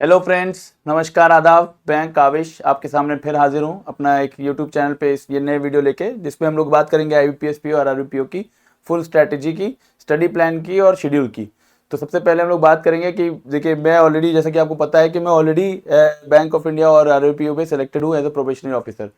Hello friends, नमस्कार, आदाब। Bank Kaavish आपके सामने फिर हाजिर हूँ अपना एक यूट्यूब चैनल पे ये नए वीडियो लेके, जिसमें हम लोग बात करेंगे आईबीपीएस पीओ और आरआरबीपीओ की फुल स्ट्रैटेजी की, स्टडी प्लान की और शेड्यूल की। तो सबसे पहले हम लोग बात करेंगे कि देखिए, मैं ऑलरेडी, जैसा कि आपको पता है कि मैं ऑलरेडी बैंक ऑफ इंडिया और आरआरबीपीओ पे सिलेक्टेड हूँ एज अ प्रोबेशनरी ऑफिसर।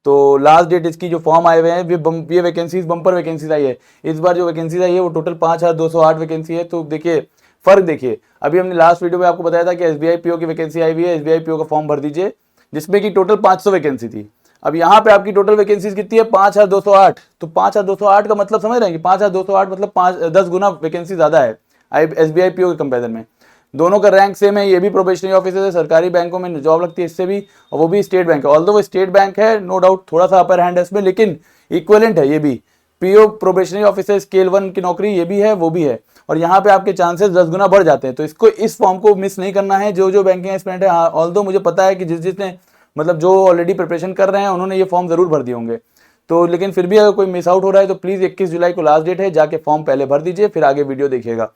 तो लास्ट डेट इसकी जो फॉर्म आए हुए हैं ये वैकेंसीज बम्पर वैकेंसीज आई है। इस बार जो वैकेंसीज आई है वो टोटल 5208 वैकेंसी है। तो देखिए फर्क, देखिए अभी हमने लास्ट वीडियो में आपको बताया था कि एसबीआई पीओ की वैकेंसी आई हुई है, एसबीआई पीओ का फॉर्म भर दीजिए, जिसमें कि टोटल 500 वैकेंसी थी। अब यहाँ पे आपकी टोटल वैकेंसीज कितनी है? 5208। तो 5208 का मतलब समझ रहे हैं कि 5208 मतलब 10 गुना वैकेंसी ज्यादा है एसबीआई पीओ के कंपेरिजन में। दोनों का रैंक सेम है, ये भी प्रोबेशनरी ऑफिसर है, सरकारी बैंकों में जॉब लगती है इससे भी, और वो भी स्टेट बैंक है। ऑल्दो वो स्टेट बैंक है, नो डाउट थोड़ा सा अपर हैंड है इसमें, लेकिन इक्विवेलेंट है ये भी। पीओ प्रोबेशनरी ऑफिसर स्केल 1 की नौकरी ये भी है, वो भी है, और यहाँ पे आपके चांसेस 10 गुना बढ़ जाते हैं। तो इसको, इस फॉर्म को मिस नहीं करना है जो जो बैंकिंग एस्पिरेंट है। ऑल्दो मुझे पता है कि जिसने मतलब जो ऑलरेडी प्रिपरेशन कर रहे हैं उन्होंने ये फॉर्म जरूर भर दिए होंगे। तो लेकिन फिर भी अगर कोई मिस आउट हो रहा है तो प्लीज 21 जुलाई को लास्ट डेट है, जाके फॉर्म पहले भर दीजिए, फिर आगे वीडियो देखिएगा।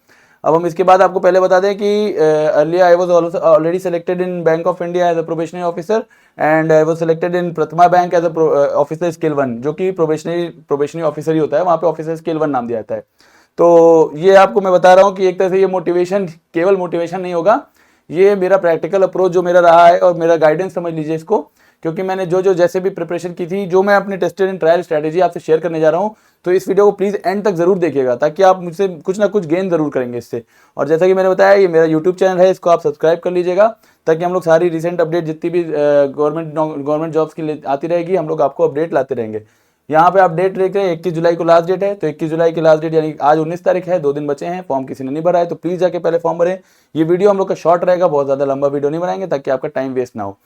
अब हम इसके बाद आपको पहले बता दें कि earlier I was already selected in Bank of India as a probationary officer, and I was selected in Prathama bank as a officer scale 1, जो कि प्रोबेशनरी ऑफिसर ही होता है, वहाँ पे ऑफिसर स्केल 1 नाम दिया जाता है। तो ये आपको मैं बता रहा हूँ कि एक तरह से ये मोटिवेशन, केवल मोटिवेशन नहीं होगा, ये मेरा प्रैक्टिकल अप्रोच जो मेरा रहा है और मेरा गाइडेंस समझ लीजिए इसको। क्योंकि मैंने जो जो जैसे भी प्रिपरेशन की थी, जो मैं अपने टेस्टेड एंड ट्रायल स्ट्रैटेजी आपसे शेयर करने जा रहा हूँ, तो इस वीडियो को प्लीज एंड तक जरूर देखिएगा, ताकि आप मुझसे कुछ ना कुछ गेन जरूर करेंगे इससे। और जैसा कि मैंने बताया, ये मेरा यूट्यूब चैनल है, इसको आप सब्सक्राइब कर लीजिएगा, ताकि हम लोग सारी रिसेंट अपडेट जितनी भी गवर्नमेंट जॉब्स की आती रहेगी, हम लोग आपको अपडेट लाते रहेंगे। यहाँ पे आप डेट देख रहे हैं, 21 जुलाई को लास्ट डेट है। तो 21 जुलाई की लास्ट डेट यानी आज 19 तारीख है, 2 दिन बचे हैं। फॉर्म किसी ने नहीं भरा है तो प्लीज जाके पहले फॉर्म भरें। ये वीडियो हम लोग का शॉर्ट रहेगा, बहुत ज्यादा लंबा वीडियो नहीं बनाएंगे, ताकि आपका टाइम वेस्ट ना हो।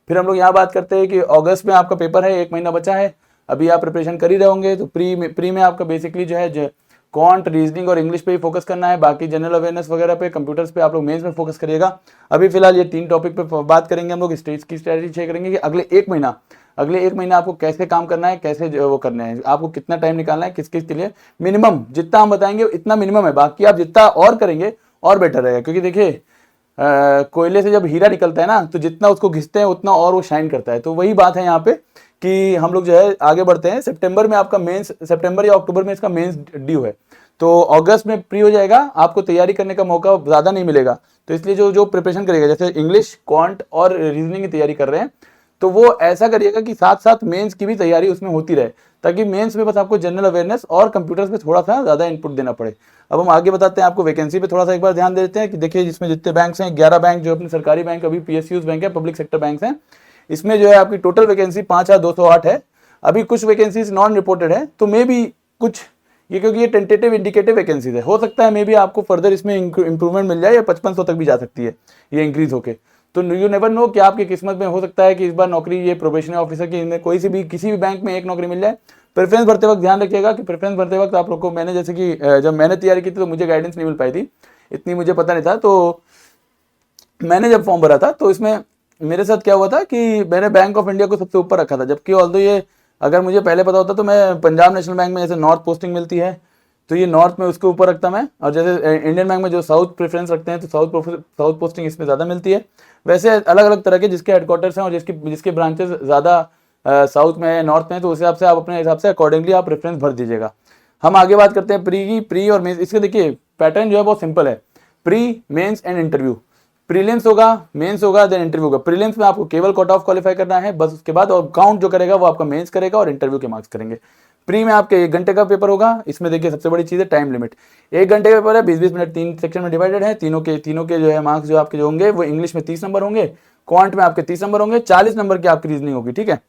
फिर हम लोग यहाँ बात करते हैं कि अगस्त में आपका पेपर है, 1 महीना बचा है, अभी आप प्रिपरेशन कर ही रहे होंगे। तो प्री में आपका बेसिकली जो है क्वांट, रीजनिंग और इंग्लिश पे ही फोकस करना है। बाकी जनरल अवेयरनेस वगैरह पे, कंप्यूटर्स पे आप लोग मेंस में फोकस करिएगा। अभी फिलहाल ये 3 टॉपिक पे बात करेंगे हम लोग। स्टेज की स्ट्रेटेजी शेयर करेंगे कि अगले एक महीना आपको कैसे काम करना है, कैसे वो करना है, आपको कितना टाइम निकालना है, किस किस के लिए। मिनिमम जितना हम बताएंगे इतना मिनिमम है, बाकी आप जितना और करेंगे और बेटर रहेगा। क्योंकि देखिए कोयले से जब हीरा निकलता है ना, तो जितना उसको घिसते हैं उतना और वो शाइन करता है। तो वही बात है यहाँ पे कि हम लोग जो है आगे बढ़ते हैं। सितंबर में आपका मेंस, सितंबर या अक्टूबर में इसका मेंस ड्यू है, तो अगस्त में प्री हो जाएगा, आपको तैयारी करने का मौका ज़्यादा नहीं मिलेगा। तो इसलिए जो जो प्रिपरेशन करेगा, जैसे इंग्लिश, क्वांट और रीजनिंग की तैयारी कर रहे हैं, तो वो ऐसा करिएगा कि साथ साथ मेंस की भी तैयारी उसमें होती रहे, ताकि मेंस में बस आपको जनरल अवेयरनेस और कंप्यूटर्स पे थोड़ा सा ज़्यादा इनपुट देना पड़े। अब हम आगे बताते हैं आपको वैकेंसी पे थोड़ा सा एक बार ध्यान देते हैं कि देखिए, जिसमें जितने बैंक्स हैं, 11 बैंक जो अपने सरकारी बैंक अभी पीएसयूज बैंक है, पब्लिक सेक्टर बैंक हैं, इसमें जो है आपकी टोटल वैकेंसी 5208 है। अभी कुछ वैकेंसीज नॉन रिपोर्टेड है, तो मे बी कुछ ये, क्योंकि ये टेंटेटिव इंडिकेटिव वैकेंसीज है, हो सकता है मे बी आपको फर्दर इसमें इंप्रूवमेंट मिल जाए, या 5500 तक भी जा सकती है ये इंक्रीज होके। तो यू नेवर नो कि आपकी किस्मत में हो सकता है कि इस बार नौकरी ये प्रोबेशनरी ऑफिसर की इनमें कोई सी भी किसी भी बैंक में एक नौकरी मिल जाए। प्रेफरेंस भरते वक्त ध्यान रखिएगा कि प्रेफरेंस भरते वक्त आप लोग को, मैंने जैसे कि जब मैंने तैयारी की थी तो मुझे गाइडेंस नहीं मिल पाई थी, इतनी मुझे पता नहीं था। तो मैंने जब फॉर्म भरा था तो इसमें मेरे साथ क्या हुआ था कि मैंने बैंक ऑफ इंडिया को सबसे ऊपर रखा था, जबकि ऑल्दो ये, अगर मुझे पहले पता होता तो मैं पंजाब नेशनल बैंक में जैसे नॉर्थ पोस्टिंग मिलती है, तो ये नॉर्थ में उसके ऊपर रखता मैं। और जैसे इंडियन बैंक में जो साउथ प्रेफरेंस रखते हैं, तो साउथ पोस्टिंग इसमें ज़्यादा मिलती है। वैसे अलग अलग तरह के जिसके हेडक्वार्टर्स हैं और जिसके ब्रांचेस ज़्यादा साउथ में है, नॉर्थ में है, तो उस हिसाब से आप अपने हिसाब से अकॉर्डिंगली आप रेफरेंस भर दीजिएगा। हम आगे बात करते हैं प्री की। प्री और मेंस, इसके देखिए पैटर्न जो है बहुत सिंपल है, pre, mains and interview. Prelims होगा, मेंस होगा, देन इंटरव्यू होगा। प्रीलिम्स में आपको केवल कट ऑफ क्वालिफाई करना है बस, उसके बाद और काउंट जो करेगा वो आपका मेंस करेगा और इंटरव्यू के मार्क्स करेंगे। प्री में आपके 1 घंटे का पेपर होगा। इसमें देखिए सबसे बड़ी चीज़ है टाइम लिमिट, 1 घंटे का पेपर है, 20-20 मिनट 3 सेक्शन में डिवाइडेड है। तीनों के जो है मार्क्स जो आपके जो होंगे वो इंग्लिश में 30 नंबर होंगे, क्वांट में आपके 30 नंबर होंगे, 40 नंबर की आपकी रीजनिंग होगी। ठीक है,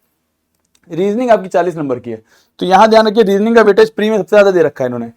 रीजनिंग आपकी 40 नंबर की है। तो यहां ध्यान रखिए, रीजनिंग का वेटेज प्री में सबसे ज्यादा दे रखा है इन्होंने।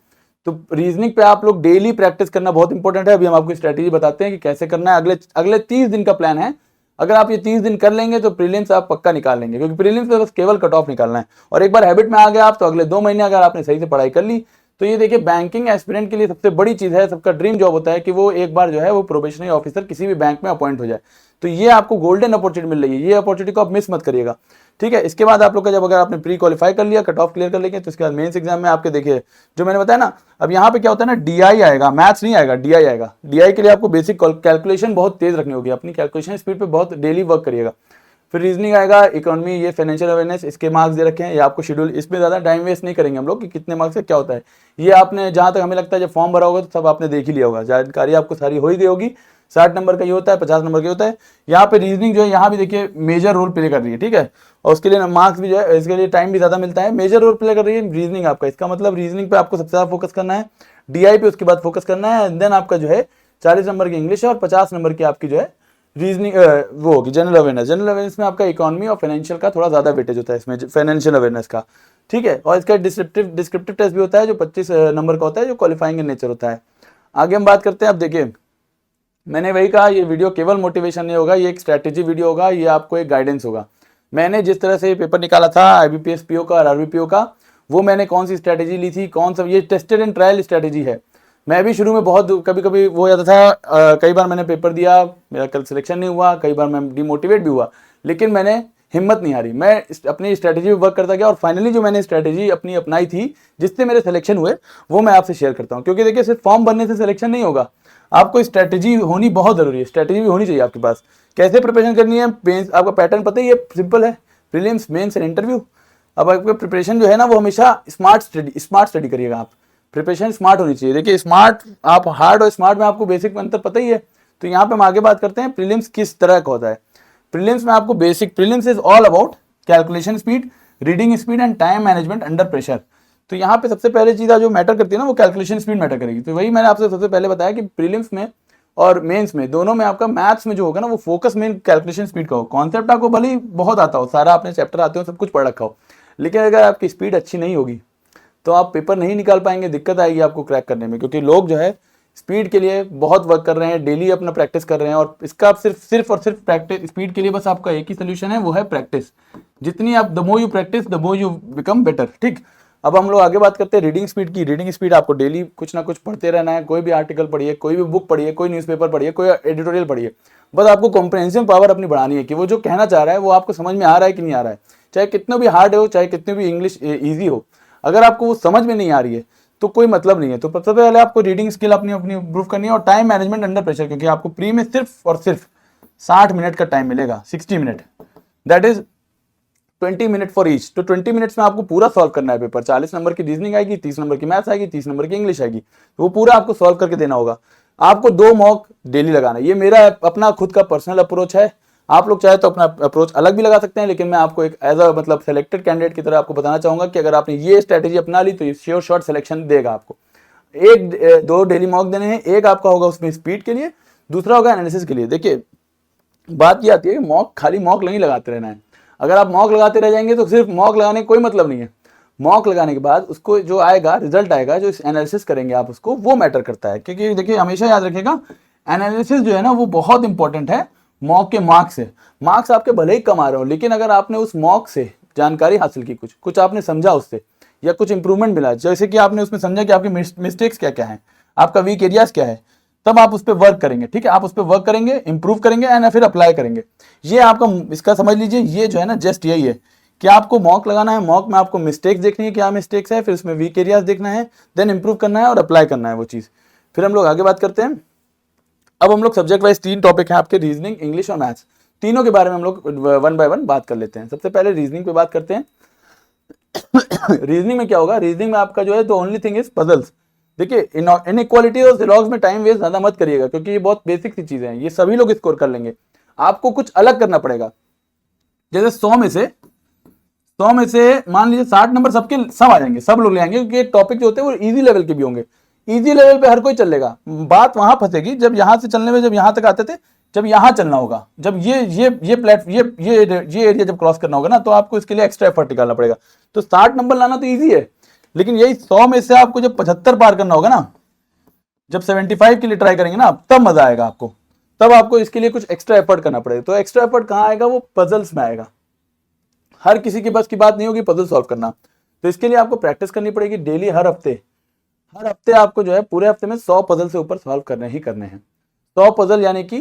तो रीजनिंग पे आप लोग डेली प्रैक्टिस करना बहुत इंपॉर्टेंट है। अभी हम आपको स्ट्रेटेजी बताते हैं कि कैसे करना है। अगले 30 दिन का प्लान है। अगर आप ये 30 दिन कर लेंगे तो प्रीलिम्स आप पक्का निकाल लेंगे, क्योंकि प्रीलिम्स में बस केवल कट ऑफ निकालना है। और एक बार हैबिट में आ गए आप, तो अगले 2 महीने अगर आपने सही से पढ़ाई कर ली, तो ये देखिए बैंकिंग एस्पिरेंट के लिए सबसे बड़ी चीज है, सबका ड्रीम जॉब होता है कि वो एक बार जो है वो प्रोबेशनरी ऑफिसर किसी भी बैंक में अपॉइंट हो जाए। तो ये आपको गोल्डन अपॉर्चुनिटी मिल रही है, ये अपॉर्चुनिटी को आप मिस मत करिएगा, ठीक है। इसके बाद आप लोग का जब अगर आपने प्री क्वालिफाई कर लिया, कट ऑफ क्लियर कर लेंगे, तो इसके बाद मेंस एग्जाम में आपके देखिए जो मैंने बताया ना, अब यहाँ पे क्या होता है ना, डीआई आएगा, मैथ्स नहीं आएगा, डीआई आएगा। डीआई के लिए आपको बेसिक कैलकुलेशन बहुत तेज रखनी होगी, अपनी कैलकुलेशन स्पीड पे बहुत डेली वर्क करिएगा। फिर रीजनिंग आएगा, इकोनॉमी, ये फाइनेंशियल अवेयरनेस, इसके मार्क्स दे रखे हैं, ये आपको शेड्यूल, इसमें ज़्यादा टाइम वेस्ट नहीं करेंगे हम लोग कि कितने मार्क्स से क्या होता है। ये आपने जहाँ तक हमें लगता है जब फॉर्म भरा होगा तो सब आपने देख ही लिया होगा, जानकारी आपको सारी हो ही गई होगी। 60 नंबर का ये होता है, 50 नंबर का होता है। यहाँ पे रीजनिंग जो है यहाँ भी देखिए मेजर रोल प्ले कर रही है, ठीक है, और उसके लिए मार्क्स भी जो है, इसके लिए टाइम भी ज़्यादा मिलता है। मेजर रोल प्ले कर रही है रीजनिंग आपका, इसका मतलब रीजनिंग पे आपको सबसे ज़्यादा फोकस करना है, डीआई पे उसके बाद फोकस करना है, देन आपका जो है 40 नंबर की इंग्लिश है और 50 नंबर की आपकी जो है रीजनिंग वो होगी जनरल अवेयरनेस। जनरल अवेयरनेस में आपका इकोनॉमी और फाइनेंशियल का थोड़ा ज़्यादा वेटेज होता है इसमें, फाइनेंशियल अवेयरनेस का, ठीक है। और इसका डिस्क्रिप्टिव टेस्ट भी होता है जो 25 नंबर का होता है, जो क्वालिफाइंग इन नेचर होता है। आगे हम बात करते हैं। अब देखिए मैंने वही कहा, ये वीडियो केवल मोटिवेशन नहीं होगा, ये एक स्ट्रैटेजी वीडियो होगा, ये आपको एक गाइडेंस होगा। मैंने जिस तरह से ये पेपर निकाला था IBPS PO का और RVPO का, वो मैंने कौन सी स्ट्रैटेजी ली थी, कौन सा, ये टेस्टेड एंड ट्रायल स्ट्रैटेजी है। मैं भी शुरू में बहुत कभी कभी वो हो जाता था, कई बार मैंने पेपर दिया, मेरा कल सिलेक्शन नहीं हुआ, कई बार मैं डिमोटिवेट भी हुआ, लेकिन मैंने हिम्मत नहीं हारी, मैं अपनी स्ट्रैटेजी पे वर्क करता गया और फाइनली जो मैंने स्ट्रैटेजी अपनी अपनाई थी जिससे मेरे सिलेक्शन हुए, वो मैं आपसे शेयर करता हूँ। क्योंकि देखिए सिर्फ फॉर्म भरने से सिलेक्शन नहीं होगा, आपको स्ट्रैटेजी होनी बहुत जरूरी है, स्ट्रैटेजी भी होनी चाहिए आपके पास। कैसे प्रिपरेशन करनी है, आपका पैटर्न पता ही है, सिंपल है, प्रीलिम्स, मेंस एंड इंटरव्यू। अब आपका प्रिपरेशन जो है ना वो हमेशा स्मार्ट स्टडी करिएगा आप, प्रिपरेशन स्मार्ट होनी चाहिए। देखिए स्मार्ट, आप हार्ड और स्मार्ट में आपको बेसिक में अंतर पता ही है। तो यहाँ पे हम आगे बात करते हैं प्रीलिम्स किस तरह का होता है। प्रीलिम्स में आपको basic, prelims is all about calculation speed, reading speed and time management under pressure. तो यहाँ पे सबसे पहले चीज़ जो मैटर करती है ना वो कैलकुलेशन स्पीड मैटर करेगी। तो वही मैंने आपसे सबसे पहले बताया कि प्रीलिम्स में और मेंस में दोनों में आपका मैथ्स में जो होगा ना वो फोकस मेन कैलकुलेशन स्पीड का हो। कॉन्सेप्ट आपको भले ही बहुत आता हो, सारा आपने चैप्टर आते हो, सब कुछ पढ़ रखा हो, लेकिन अगर आपकी स्पीड अच्छी नहीं होगी तो आप पेपर नहीं निकाल पाएंगे, दिक्कत आएगी आपको क्रैक करने में। क्योंकि लोग जो है स्पीड के लिए बहुत वर्क कर रहे हैं, डेली अपना प्रैक्टिस कर रहे हैं, और इसका आप सिर्फ और सिर्फ प्रैक्टिस, स्पीड के लिए बस आपका एक ही सोल्यूशन है, वो है प्रैक्टिस। जितनी आप, the more you practice the more you become better, ठीक। अब हम लोग आगे बात करते हैं रीडिंग स्पीड की। रीडिंग स्पीड आपको डेली कुछ ना कुछ पढ़ते रहना है, कोई भी आर्टिकल पढ़िए, कोई भी बुक पढ़िए, कोई न्यूज़पेपर पढ़िए, कोई एडिटोरियल पढ़िए। बस आपको कॉम्प्रहेंसिव पावर अपनी बढ़ानी है कि वो जो कहना चाह रहा है वो आपको समझ में आ रहा है कि नहीं आ रहा है। चाहे कितना भी हार्ड हो, चाहे कितनी भी इंग्लिश ईजी हो, अगर आपको वो समझ में नहीं आ रही है तो कोई मतलब नहीं है। तो सबसे पहले आपको रीडिंग स्किल अपनी अपनी इंप्रूव करनी है, और टाइम मैनेजमेंट अंडर प्रेशर, क्योंकि आपको प्री में सिर्फ और सिर्फ 60 मिनट का टाइम मिलेगा, 60 minute, that is 20 minute for each. तो 20 मिनट्स में आपको पूरा सॉल्व करना है पेपर। 40 नंबर की रीजनिंग आएगी, 30 नंबर की मैथ्स आएगी, 30 नंबर की इंग्लिश आएगी, तो वो पूरा आपको सॉल्व करके देना होगा। आपको 2 मॉक डेली लगाना है, ये मेरा अपना खुद का पर्सनल अप्रोच है। आप लोग चाहे तो अपना अप्रोच अलग भी लगा सकते हैं, लेकिन मैं आपको एक एज अ मतलब सेलेक्टेड कैंडिडेट की तरह आपको बताना चाहूंगा कि अगर आपने ये स्ट्रैटेजी अपना ली तो ये श्योर शॉर्ट सिलेक्शन देगा आपको। 1-2 डेली मॉक देने हैं, एक आपका होगा उसमें स्पीड के लिए, दूसरा होगा एनालिसिस के लिए। देखिए बात ये आती है कि मॉक, खाली मॉक नहीं लगाते रहना है। अगर आप मॉक लगाते रह जाएंगे तो सिर्फ मॉक लगाने का कोई मतलब नहीं है। मॉक लगाने के बाद उसको जो आएगा, रिजल्ट आएगा, जो एनालिसिस करेंगे आप उसको, वो मैटर करता है। क्योंकि देखिए हमेशा याद रखिएगा, एनालिसिस जो है ना वो बहुत इंपॉर्टेंट है मॉक के मार्क्स से। मार्क्स आपके भले ही कम आ रहे हो, लेकिन अगर आपने उस मॉक से जानकारी हासिल की, कुछ आपने समझा उससे, या कुछ इंप्रूवमेंट मिला, जैसे कि आपने उसमें समझा कि आपकी मिस्टेक्स क्या क्या है, आपका वीक एरियाज क्या है, तब आप उस पर वर्क करेंगे, ठीक है। आप उस पर वर्क करेंगे, इंप्रूव करेंगे एंड फिर अप्लाई करेंगे। ये आपका, इसका समझ लीजिए, ये जो है ना जस्ट यही है कि आपको मॉक लगाना है, मॉक में आपको मिस्टेक्स देखनी है, क्या मिस्टेक्स है, फिर उसमें वीक एरियाज देखना है, देन इंप्रूव करना है और अप्लाई करना है वो चीज़। फिर हम लोग आगे बात करते हैं। अब हम लोग सब्जेक्ट वाइज 3 टॉपिक हैं आपके, रीजनिंग, इंग्लिश और मैथ्स, तीनों के बारे में हम लोग 1 बाय 1 बात कर लेते हैं। सबसे पहले रीजनिंग पे बात करते हैं। रीजनिंग में क्या होगा, रीजनिंग में आपका जो है तो ओनली थिंग इज पजल्स। देखिए इनइक्वालिटी और लॉग्स में टाइम वेस्ट ज्यादा मत करिएगा, क्योंकि ये बहुत बेसिक सी चीजें हैं, ये सभी लोग स्कोर कर लेंगे। आपको कुछ अलग करना पड़ेगा। जैसे 100 में से मान लीजिए 60 नंबर सबके सब आ जाएंगे, सब लोग ले आएंगे, क्योंकि टॉपिक जो होते हैं वो इजी लेवल के भी होंगे। इजी लेवल पे हर कोई चलेगा, बात वहां फंसेगी जब यहां से चलने में, जब यहां तक आते थे, जब यहां चलना होगा, जब ये एरिया जब क्रॉस करना होगा ना, तो आपको इसके लिए एक्स्ट्रा एफर्ट निकालना पड़ेगा। तो 60 नंबर लाना तो ईजी है, लेकिन यही 100 में से आपको जब 75 पार करना होगा ना, जब 75 के लिए ट्राई करेंगे ना, तब मजा आएगा आपको, तब आपको इसके लिए कुछ एक्स्ट्रा एफर्ट करना पड़ेगा। तो एक्स्ट्रा एफर्ट कहाँ आएगा, वो पजल्स में आएगा। हर किसी के बस की बात नहीं होगी पजल सॉल्व करना, तो इसके लिए आपको प्रैक्टिस करनी पड़ेगी डेली, हर हफ्ते आपको जो है पूरे हफ्ते में 100 पजल से ऊपर सॉल्व करने ही करने हैं। 100 पजल यानी कि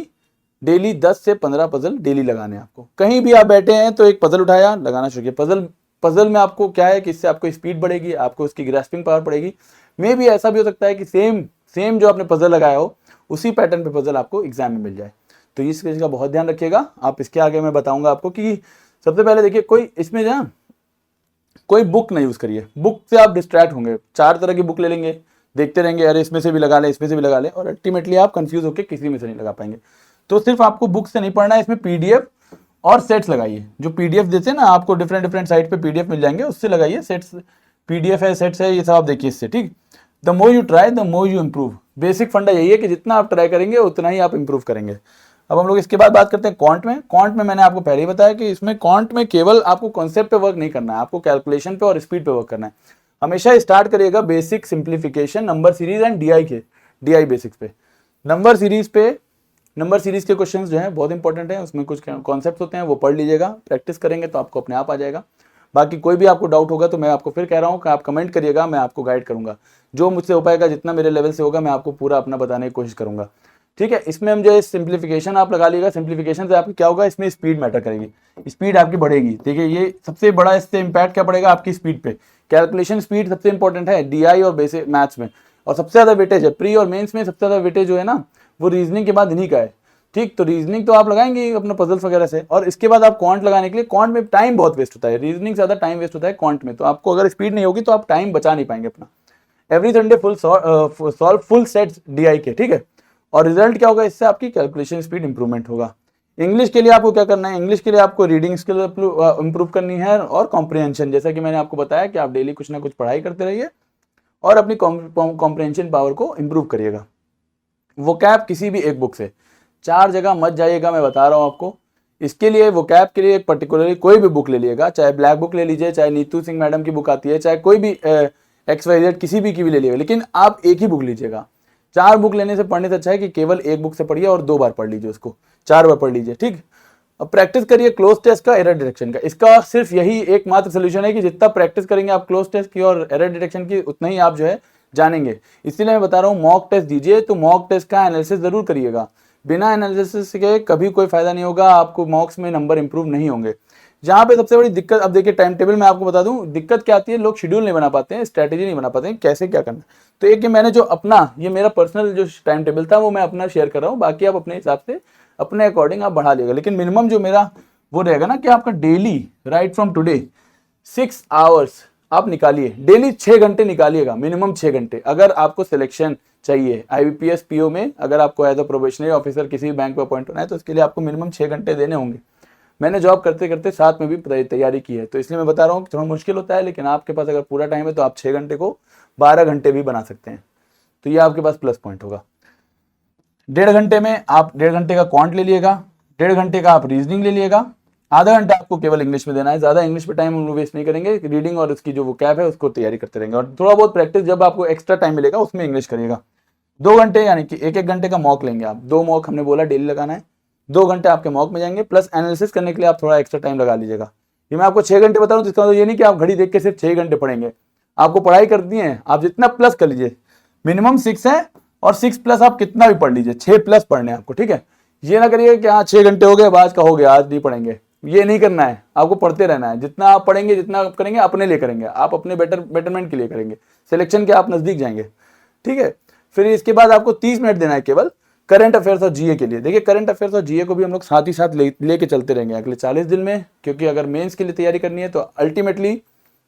डेली 10 से 15 पजल डेली लगाने हैं आपको। कहीं भी आप बैठे हैं तो एक पजल उठाया, लगाना शुरू किया। पजल में आपको क्या है कि इससे आपको स्पीड बढ़ेगी, आपको उसकी ग्रास्पिंग पावर बढ़ेगी। मे भी ऐसा भी हो सकता है कि सेम जो आपने पजल लगाया हो उसी पैटर्न पे पजल आपको एग्जाम में मिल जाए। तो इस चीज का बहुत ध्यान रखिएगा आप। इसके आगे मैं बताऊंगा आपको कि सबसे पहले देखिए, कोई इसमें ना कोई बुक नहीं यूज करिए, बुक से आप डिस्ट्रैक्ट होंगे। 4 तरह की बुक ले लेंगे, देखते रहेंगे अरे इसमें से भी लगा लें, इसमें से भी लगा लें, और अल्टीमेटली आप कंफ्यूज होकर किसी में से नहीं लगा पाएंगे। तो सिर्फ आपको बुक से नहीं पढ़ना है, इसमें पीडीएफ और सेट्स लगाइए। जो पीडीएफ देते हैं ना आपको, डिफरेंट साइट पे पीडीएफ मिल जाएंगे, उससे लगाइए। सेट्स पीडीएफ है, सेट्स है, ये सब आप देखिए इससे, ठीक। The more you try the more you improve. Basic फंडा यही है कि जितना आप ट्राई करेंगे उतना ही आप इंप्रूव करेंगे। अब हम लोग इसके बाद बात करते हैं क्वांट में। क्वांट में मैंने आपको पहले ही बताया कि इसमें क्वांट में केवल आपको कॉन्सेप्ट पे वर्क नहीं करना है, आपको कैलकुलेशन पे और स्पीड पे वर्क करना है। हमेशा स्टार्ट करिएगा basic simplification, number series and DI basics पे। नंबर सीरीज के क्वेश्चंस जो हैं बहुत इंपॉर्टेंट है, उसमें कुछ कॉन्सेप्ट होते हैं, वो पढ़ लीजिएगा। प्रैक्टिस करेंगे तो आपको अपने आप आ जाएगा। बाकी कोई भी आपको डाउट होगा तो मैं आपको फिर कह रहा हूँ कि आप कमेंट करिएगा, मैं आपको गाइड करूंगा। जो मुझसे हो पाएगा, जितना मेरे लेवल से होगा, मैं आपको पूरा अपना बताने की कोशिश करूंगा, ठीक है। इसमें हम जो है सिंप्लीफिकेशन आप लगा लीजिएगा। सिंप्लीफिकेशन से आपकी क्या होगा, इसमें स्पीड मैटर करेगी, स्पीड आपकी बढ़ेगी। देखिए ये सबसे बड़ा इससे इंपैक्ट क्या पड़ेगा आपकी स्पीड पे। कैलकुलेशन स्पीड सबसे इंपॉर्टेंट है डीआई और बेसिक मैथ्स में, और सबसे ज्यादा वेटेज है प्री और मेंस में। सबसे ज्यादा वेटेज जो है ना वो रीजनिंग के बाद इन्हीं का है, ठीक। तो रीजनिंग तो आप लगाएंगे अपना पजल्स वगैरह से, और इसके बाद आप क्वांट लगाने के लिए, क्वांट में टाइम बहुत वेस्ट होता है, रीजनिंग ज्यादा टाइम वेस्ट होता है क्वांट में। तो आपको अगर स्पीड नहीं होगी तो आप टाइम बचा नहीं पाएंगे अपना। Every Sunday solve full sets DI के, ठीक है। और रिजल्ट क्या होगा, इससे आपकी कैलकुलेशन स्पीड इंप्रूवमेंट होगा। इंग्लिश के लिए आपको क्या करना है, इंग्लिश के लिए आपको रीडिंग स्किल इंप्रूव करनी है और कॉम्प्रिहेंशन। जैसा कि मैंने आपको बताया कि आप डेली कुछ ना कुछ पढ़ाई करते रहिए और अपनी कॉम्प्रिहेंशन पावर को इंप्रूव करिएगा। वोकैब किसी भी एक बुक से, 4 जगह मत जाइएगा, मैं बता रहा हूँ आपको। इसके लिए वोकैब के लिए एक पर्टिकुलरली कोई भी बुक ले लीजिएगा, चाहे ब्लैक बुक ले लीजिए, चाहे नीतू सिंह मैडम की बुक आती है, चाहे कोई भी XYZ किसी भी की भी ले लीजिएगा, लेकिन आप एक ही बुक लीजिएगा। 4 बुक लेने से पढ़ने से अच्छा है कि केवल एक बुक से पढ़िए और 2 बार पढ़ लीजिए उसको, 4 बार पढ़ लीजिए, ठीक। अब प्रैक्टिस करिए क्लोज टेस्ट का, एरर डिटेक्शन का। इसका सिर्फ यही एकमात्र सोल्यूशन है कि जितना प्रैक्टिस करेंगे आप क्लोज टेस्ट की और एरर डिटेक्शन की, उतना ही आप जो है जानेंगे। इसीलिए मैं बता रहा हूँ मॉक टेस्ट दीजिए, तो मॉक टेस्ट का एनालिसिस जरूर करिएगा। बिना एनालिसिस के कभी कोई फायदा नहीं होगा, आपको मॉक्स में नंबर इंप्रूव नहीं होंगे। जहाँ पे सबसे बड़ी दिक्कत, अब देखिए टाइम टेबल में आपको बता दूं दिक्कत क्या आती है, लोग शेड्यूल नहीं बना पाते हैं, स्ट्रैटेजी नहीं बना पाते हैं कैसे क्या करना। तो एक ये मैंने जो अपना, ये मेरा पर्सनल जो टाइम टेबल था वो मैं अपना शेयर कर रहा हूँ, बाकी आप अपने हिसाब से अपने अकॉर्डिंग आप बढ़ा लिएगा। लेकिन मिनिमम जो मेरा वो रहेगा ना कि आपका daily right from today 6 hours आप निकालिए, डेली 6 घंटे निकालिएगा, मिनिमम 6 घंटे। अगर आपको सिलेक्शन चाहिए IBPS PO में, अगर आपको एज अ प्रोबेशनरी ऑफिसर किसी भी बैंक में अपॉइंट होना है तो इसके लिए आपको मिनिमम 6 घंटे देने होंगे। मैंने जॉब करते करते साथ में भी तैयारी की है, तो इसलिए मैं बता रहा हूँ थोड़ा मुश्किल होता है, लेकिन आपके पास अगर पूरा टाइम है तो आप 6 घंटे को 12 घंटे भी बना सकते हैं, तो ये आपके पास प्लस पॉइंट होगा। 1.5 घंटे में आप 1.5 घंटे का क्वांट ले लिएगा, 1.5 घंटे का आप रीजनिंग ले लिएगा, आधा घंटा आपको केवल इंग्लिश में देना है। ज्यादा इंग्लिश पे टाइम हम लोग वेस्ट नहीं करेंगे, रीडिंग और उसकी जो वोकैब है उसको तैयारी करते रहेंगे, और थोड़ा बहुत प्रैक्टिस जब आपको एक्स्ट्रा टाइम मिलेगा उसमें इंग्लिश करिएगा। 2 घंटे यानी कि 1-1 घंटे का मॉक लेंगे आप, 2 मॉक हमने बोला डेली लगाना है, 2 घंटे आपके मॉक में जाएंगे, प्लस एनालिसिस करने के लिए आप थोड़ा एक्स्ट्रा टाइम लगा लीजिएगा। ये मैं आपको 6 घंटे बता रहा हूँ, तो इसका मतलब ये नहीं कि आप घड़ी देख के सिर्फ 6 घंटे पढ़ेंगे, आपको पढ़ाई करनी है, आप जितना प्लस कर लीजिए। मिनिमम 6 है और 6 प्लस आप कितना भी पढ़ लीजिए, 6 प्लस पढ़ने आपको, ठीक है। ये ना करिए कि हाँ 6 घंटे हो गए आज का हो गया, आज नहीं पढ़ेंगे, ये नहीं करना है, आपको पढ़ते रहना है। जितना आप पढ़ेंगे, जितना आप करेंगे अपने लिए करेंगे, आप अपने बेटरमेंट के लिए करेंगे, सिलेक्शन के आप नजदीक जाएंगे, ठीक है। फिर इसके बाद आपको 30 मिनट देना है केवल करंट अफेयर्स और जीए के लिए। देखिए करंट अफेयर्स और जीए को भी हम लोग साथ ही साथ लेके चलते रहेंगे अगले 40 दिन में, क्योंकि अगर मेंस के लिए तैयारी करनी है तो अल्टीमेटली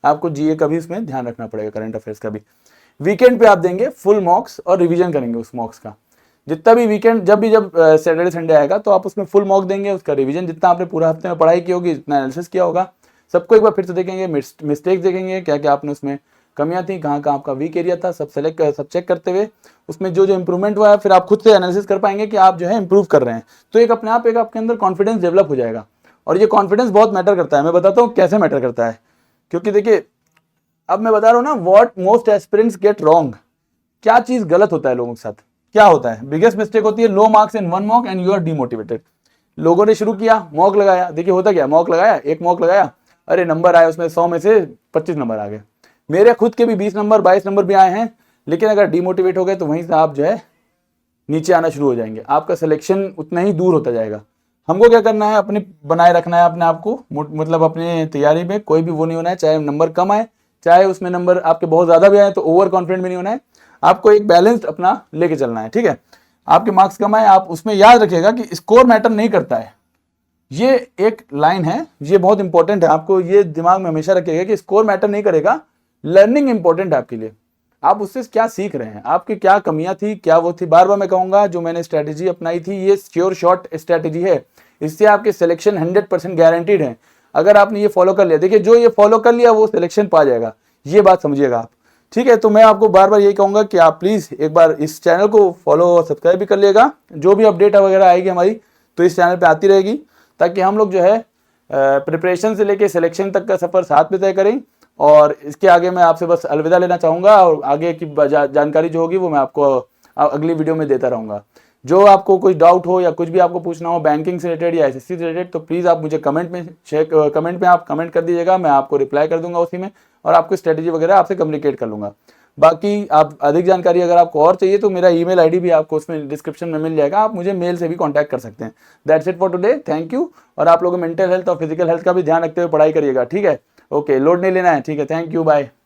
आपको जीए का भी इसमें ध्यान रखना पड़ेगा, करंट अफेयर्स का भी। वीकेंड पे आप देंगे फुल मॉक्स और रिवीजन करेंगे उस मॉक्स का, जितना भी वीकेंड जब सैटरडे संडे आएगा तो आप उसमें फुल मॉक देंगे, उसका रिवीजन जितना आपने पूरा हफ्ते में पढ़ाई की होगी, जितना एनालिसिस किया होगा, सबको एक बार फिर से देखेंगे, मिस्टेक्स देखेंगे, क्या क्या आपने उसमें कमियां थी, कहाँ कहाँ आपका वीक एरिया था, सब चेक करते हुए उसमें जो जो इंप्रूवमेंट हुआ है, फिर आप खुद से एनालिसिस कर पाएंगे कि आप जो है इंप्रूव कर रहे हैं। तो एक अपने आप एक आपके अंदर कॉन्फिडेंस डेवलप हो जाएगा, और ये कॉन्फिडेंस बहुत मैटर करता है। मैं बताता हूँ कैसे मैटर करता है, क्योंकि देखिए अब मैं बता रहा हूँ ना, what most aspirants get wrong, क्या चीज गलत होता है लोगों के साथ, क्या होता है, बिगेस्ट मिस्टेक होती है low marks in 1 mock and you are demotivated. लोगों ने शुरू किया, मॉक लगाया, देखिए होता क्या, मॉक लगाया, एक मॉक लगाया, अरे नंबर आए उसमें 100 में से 25 नंबर आ गए, मेरे खुद के भी 20 नंबर 22 नंबर भी आए हैं, लेकिन अगर डिमोटिवेट हो गए तो वहीं से आप जो है नीचे आना शुरू हो जाएंगे, आपका सिलेक्शन उतना ही दूर होता जाएगा। हमको क्या करना है, अपने बनाए रखना है अपने आप को, मतलब अपने तैयारी में कोई भी वो नहीं होना है, चाहे नंबर कम आए चाहे उसमें नंबर आपके बहुत ज़्यादा भी आए तो ओवर कॉन्फिडेंट भी नहीं होना है। आपको एक बैलेंस्ड अपना लेके चलना है, ठीक है। आपके मार्क्स कम आए, आप उसमें याद रखिएगा कि स्कोर मैटर नहीं करता है, ये एक लाइन है, ये बहुत इंपॉर्टेंट है, आपको ये दिमाग में हमेशा रखिएगा कि स्कोर मैटर नहीं करेगा, लर्निंग इंपॉर्टेंट है आपके लिए। आप उससे क्या सीख रहे हैं, आपकी क्या कमियां थी, क्या वो थी। बार बार मैं कहूंगा जो मैंने स्ट्रैटेजी अपनाई थी ये श्योर शॉट स्ट्रैटेजी है, इससे आपके सिलेक्शन 100% गारंटीड है। अगर आपने ये फॉलो कर लिया, देखिए जो ये फॉलो कर लिया वो सिलेक्शन पा जाएगा, ये बात समझिएगा आप, ठीक है। तो मैं आपको बार बार यही कहूंगा कि आप प्लीज़ एक बार इस चैनल को फॉलो और सब्सक्राइब भी कर लिएगा, जो भी अपडेट वगैरह आएगी हमारी तो इस चैनल पे आती रहेगी, ताकि हम लोग जो है प्रिपरेशन से लेके सिलेक्शन तक का सफ़र साथ में तय करें। और इसके आगे मैं आपसे बस अलविदा लेना चाहूँगा, और आगे की जानकारी जो होगी वो मैं आपको अगली वीडियो में देता रहूँगा। जो आपको कोई डाउट हो या कुछ भी आपको पूछना हो बैंकिंग से रिलेटेड या एसएससी से रिलेटेड, तो प्लीज़ आप मुझे कमेंट में आप कमेंट कर दीजिएगा, मैं आपको रिप्लाई कर दूंगा उसी में, और आपको स्ट्रेटेजी वगैरह आपसे कम्युनिकेट कर लूँगा। बाकी आप अधिक जानकारी अगर आपको और चाहिए तो मेरा ईमेल आईडी भी आपको उसमें डिस्क्रिप्शन में मिल जाएगा, आप मुझे मेल से भी कांटेक्ट कर सकते हैं। That's it for today, thank you. और आप लोगों को मेंटल हेल्थ और फिजिकल हेल्थ का भी ध्यान रखते हुए पढ़ाई करिएगा, ठीक है। ओके, लोड नहीं लेना है, ठीक है, थैंक यू, बाय।